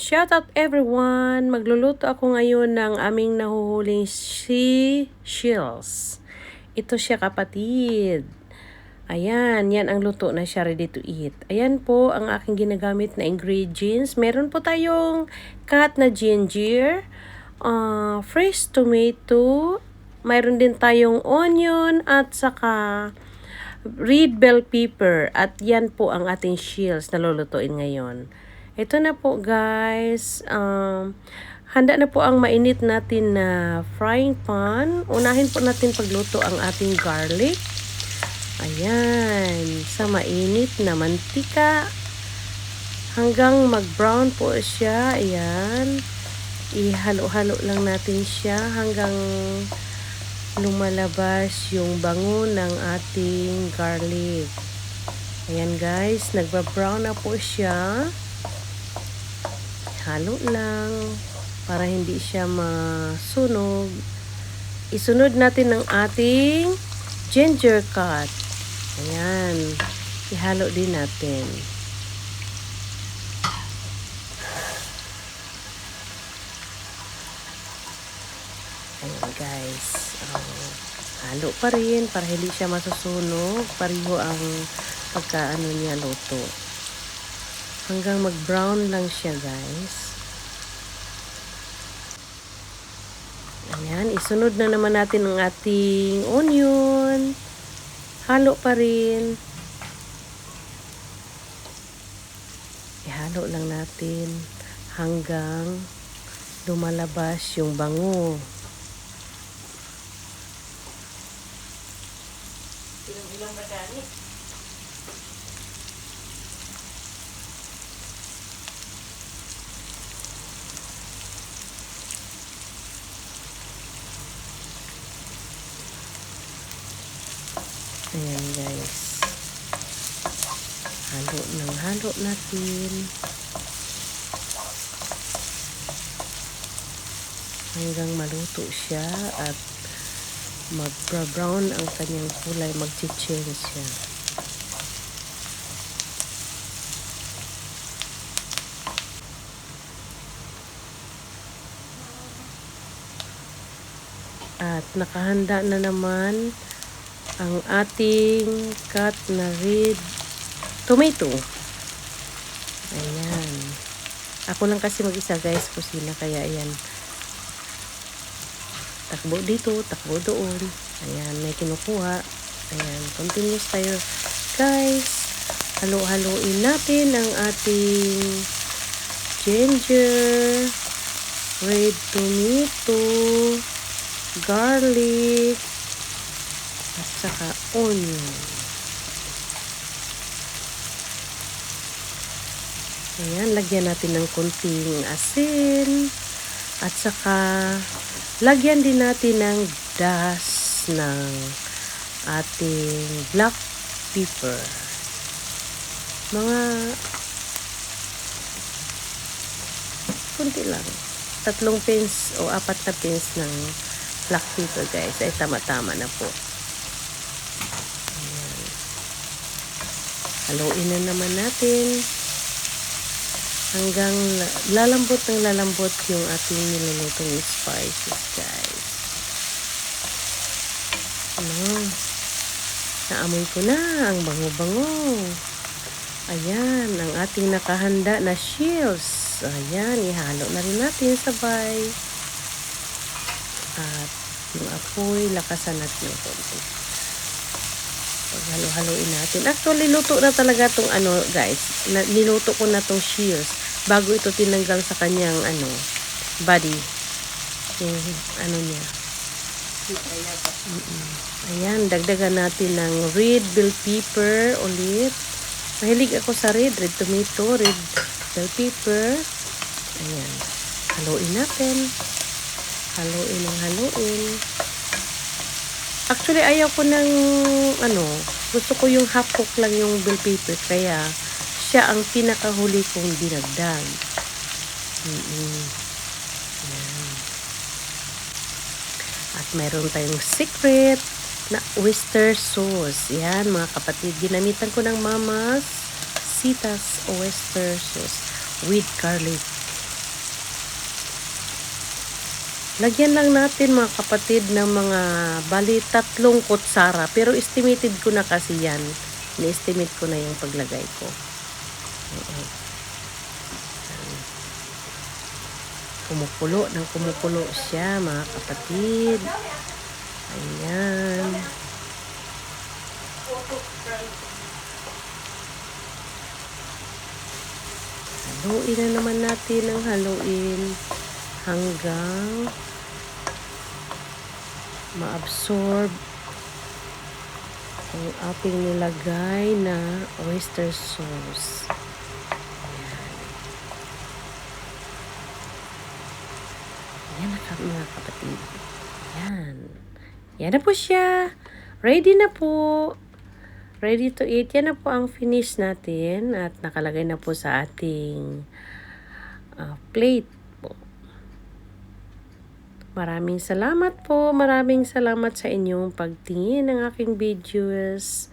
Shout out everyone! Magluluto ako ngayon ng aming nahuhuling seashells. Ito siya kapatid. Ayan, yan ang luto na siya, ready to eat. Ayan po ang aking ginagamit na ingredients. Meron po tayong cut na ginger, fresh tomato, mayroon din tayong onion at saka red bell pepper. At yan po ang ating shells na lulutuin ngayon. Ito na po guys, handa na po ang mainit natin na frying pan. Unahin po natin pagluto ang ating garlic. Ayan, sa mainit na mantika hanggang mag-brown po siya. Ayan, ihalo-halo lang natin siya hanggang lumalabas yung bango ng ating garlic. Ayan guys, nagba-brown na po siya. Halo lang para hindi siya masunog. Isunod natin ng ating ginger cut. Ayan, ihalo din natin. Ayan guys, halo pa rin para hindi siya masusunog. Pareho ang pagkaano niya luto. Hanggang mag-brown lang siya guys. Ayan, isunod na naman natin ang ating onion. Halo pa rin. Ihalo lang natin hanggang lumalabas yung bango. Ilang bagani? Ayan guys, halo natin hanggang maluto siya at mag-brown ang kanyang kulay, mag-change siya. At nakahanda na naman ang ating cut na red tomato. Ayan. Ako lang kasi mag-isa guys, kusina, kaya ayan. Takbo dito, takbo doon. Ayan, may kinukuha. Ayan, continuous tayo guys. Halo-haloin natin ang ating ginger, red tomato, garlic, at saka onion. Ayan, lagyan natin ng konting asin. At saka lagyan din natin ng dust ng ating black pepper. Mga kunti lang. 3 pins o 4 na pins ng black pepper guys. Ay tama-tama na po. Haluin na naman natin hanggang lalambot yung ating nilulutong spices guys. Naamoy ko na ang bango-bango. Ayan, ang ating nakahanda na shells. Ayan, ihalo na rin natin sabay. At yung apoy, lakasan natin yung konti. Halo-haloin natin. Actually, luto na talaga itong guys. Niluto ko na itong shears bago ito tinanggal sa kanyang body. Yung niya. Ayan, dagdagan natin ng red bell pepper ulit. Mahilig ako sa red tomato, red bell pepper. Ayan. Haluin natin. Haluin. Actually, ayaw ko ng gusto ko yung half cook lang yung bell pepper, kaya siya ang pinakahuli kong dinagdag. At mayroon tayong secret na oyster sauce. Yan mga kapatid, ginamitan ko ng Mama's Sita's oyster sauce with garlic. Lagyan lang natin mga kapatid ng mga bali 3 kutsara. Pero estimated ko na kasi yan. Ni-estimate ko na yung paglagay ko. Oo. Kumukulo ng kumukulo siya mga kapatid. Ayan. Haluin na naman natin ang haluin hanggang ma-absorb ang ating nilagay na oyster sauce. Ayan na mga kapatid. Ayan. Yan na po siya. Ready na po. Ready to eat. Yan na po ang finish natin at nakalagay na po sa ating plate po. Maraming salamat po. Maraming salamat sa inyong pagtingin ng aking videos.